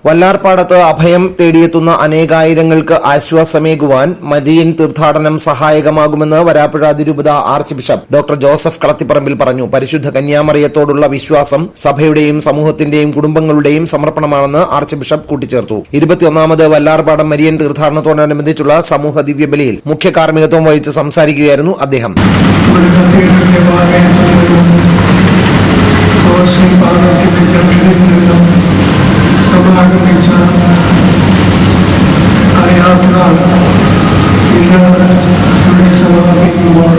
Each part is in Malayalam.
വല്ലാർപാടത്ത് അഭയം തേടിയെത്തുന്ന അനേകായിരങ്ങൾക്ക് ആശ്വാസമേകുവാൻ മരിയൻ തീർത്ഥാടനം സഹായകമാകുമെന്ന് വരാപ്പുഴ അതിരൂപത arch bishop doctor Joseph Kalathiparambil പറഞ്ഞു. പരിശുദ്ധ കന്യാമറിയത്തോടുള്ള വിശ്വാസം സഭയുടെയും സമൂഹത്തിന്റെയും കുടുംബങ്ങളുടെയും സമർപ്പണമാണെന്ന് ആർച്ച് ബിഷപ്പ് കൂട്ടിച്ചേർത്തു. 21ാമത് വല്ലാർപാടം മരിയൻ തീർത്ഥാടനത്തോടനുബന്ധിച്ചുള്ള സമൂഹ ദിവ്യബലിയിൽ മുഖ്യ കാർമ്മികത്വം വഹിച്ച് സംസാരിക്കുകയായിരുന്നു അദ്ദേഹം. സമാഗമിച്ച ആ യാത്ര ഇന്ന് ഇവിടെ സമാപിക്കുമ്പോൾ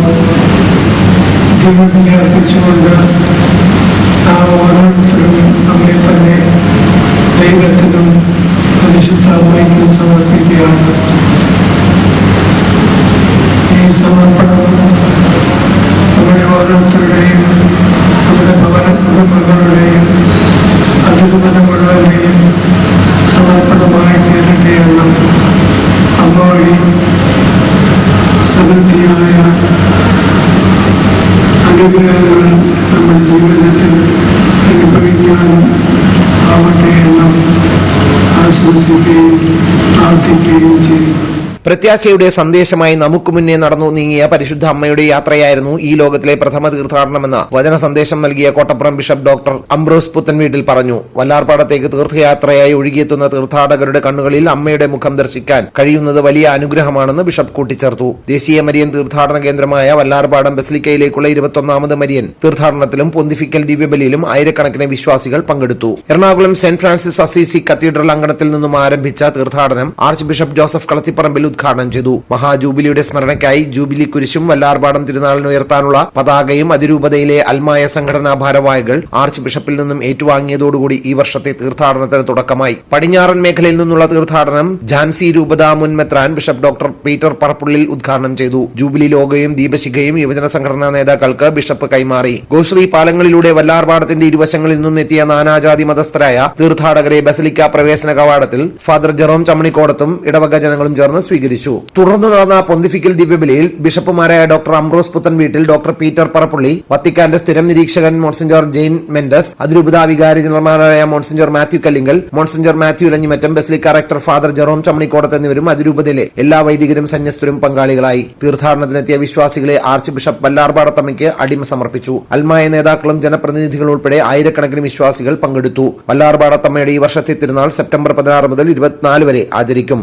ദൈവത്തിനെ അർപ്പിച്ചുകൊണ്ട് നാം ഓരോരുത്തരും നമ്മെ തന്നെ ദൈവത്തിനും പരിശുദ്ധ അമ്മയ്ക്കും സമർപ്പിക്കുകയാണ്. ഈ സമർപ്പണം നമ്മുടെ ഓരോരുത്തരുടെയും നമ്മുടെ ഭവന കുടുംബങ്ങളുടെയും അതിരൂപത മുഴുവനെയും സമർപ്പണമായി തീരട്ടെ എന്നും അമ്മ വഴി സമൃദ്ധിയായ അനുഗ്രഹങ്ങൾ നമ്മുടെ ജീവിതത്തിൽ അനുഭവിക്കാനും ആവട്ടെ എന്നും ആശംസിക്കുകയും പ്രാർത്ഥിക്കുകയും ചെയ്യും. പ്രത്യാശയുടെ സന്ദേശമായി നമുക്ക് മുന്നേ നടന്നു നീങ്ങിയ പരിശുദ്ധ അമ്മയുടെ യാത്രയായിരുന്നു ഈ ലോകത്തിലെ പ്രഥമ തീർത്ഥാടനമെന്ന് വചന സന്ദേശം നൽകിയ കോട്ടപ്പുറം ബിഷപ്പ് ഡോക്ടർ അംബ്രോസ് പുത്തൻവീട്ടിൽ പറഞ്ഞു. വല്ലാർപാടത്തേക്ക് തീർത്ഥയാത്രയായി ഒഴുകിയെത്തുന്ന തീർത്ഥാടകരുടെ കണ്ണുകളിൽ അമ്മയുടെ മുഖം ദർശിക്കാൻ കഴിയുന്നത് വലിയ അനുഗ്രഹമാണെന്ന് ബിഷപ്പ് കൂട്ടിച്ചേർത്തു. ദേശീയ മരിയൻ തീർത്ഥാടന കേന്ദ്രമായ വല്ലാർപാടം ബസിലിക്കയിലേക്കുള്ള 21ാമത് മരിയൻ തീർത്ഥാടനത്തിലും പൊന്തിഫിക്കൽ ദിവ്യബലിയിലും ആയിരക്കണക്കിന് വിശ്വാസികൾ പങ്കെടുത്തു. Ernakulam saint Francis Assisi cathedral അങ്കണത്തിൽ നിന്നും ആരംഭിച്ച തീർത്ഥാടനം ആർച്ച് ബിഷപ്പ് ജോസഫ് കളത്തിപ്പറമ്പിൽ ഉദ്ഘാടനം ചെയ്തു. മഹാജൂബിലിയുടെ സ്മരണയ്ക്കായി ജൂബിലി കുരിശും വല്ലാർപാടം തിരുനാളിന് ഉയർത്താനുള്ള പതാകയും അതിരൂപതയിലെ അൽമായ സംഘടനാ ഭാരവാഹികൾ ആർച്ച് ബിഷപ്പിൽ നിന്നും ഏറ്റുവാങ്ങിയതോടുകൂടി ഈ വർഷത്തെ തീർത്ഥാടനത്തിന് തുടക്കമായി. പടിഞ്ഞാറൻ മേഖലയിൽ നിന്നുള്ള തീർത്ഥാടനം ഝാൻസി രൂപത മുൻ മെത്രാൻ ബിഷപ്പ് ഡോക്ടർ പീറ്റർ പറപ്പുള്ളിൽ ഉദ്ഘാടനം ചെയ്തു. ജൂബിലി ലോഗോയും ദീപശിഖയും യുവജന സംഘടനാ നേതാക്കൾക്ക് ബിഷപ്പ് കൈമാറി. ഗോശ്രീ പാലങ്ങളിലൂടെ വല്ലാർപാടത്തിന്റെ ഇരുവശങ്ങളിൽ നിന്നും എത്തിയ നാനാജാതി മതസ്ഥരായ തീർത്ഥാടകരെ ബസലിക്ക പ്രവേശന കവാടത്തിൽ ഫാദർ ജെറോം ചമ്മണിക്കോടത്തും ഇടവക ജനങ്ങളും ചേർന്ന് സ്വീകരിച്ചു. തുടർന്ന് നടന്ന പൊന്തിഫിക്കൽ ദിവ്യബലിയിൽ ബിഷപ്പുമാരായ ഡോക്ടർ അംബ്രോസ് പുത്തൻവീട്ടിൽ, ഡോക്ടർ പീറ്റർ പറപ്പുള്ളി, വത്തിക്കാന്റെ സ്ഥിരം നിരീക്ഷകൻ മോൺസിഞ്ഞോർ ജെയിൻ മെൻഡസ്, അതിരൂപത വികാരി ജനറൽമാരായ monsignor Mathew Kallinkal, monsignor Mathew Elanjimattom, basilica rector father Jerome Chammanikodath എന്നിവരും അതിരൂപതയിലെ എല്ലാ വൈദികരും സന്യസ്തരും പങ്കാളികളായി. തീർത്ഥാടനത്തിനെത്തിയ വിശ്വാസികളെ ആർച്ച് ബിഷപ്പ് വല്ലാർപാടത്തമ്മയ്ക്ക് അടിമ സമർപ്പിച്ചു. അൽമായ നേതാക്കളും ജനപ്രതിനിധികളും ഉൾപ്പെടെ ആയിരക്കണക്കിന് വിശ്വാസികൾ പങ്കെടുത്തു. വല്ലാർപാടത്തമ്മയുടെ ഈ വർഷത്തെ തിരുനാൾ സെപ്റ്റംബർ 16 മുതൽ 24 വരെ ആചരിക്കും.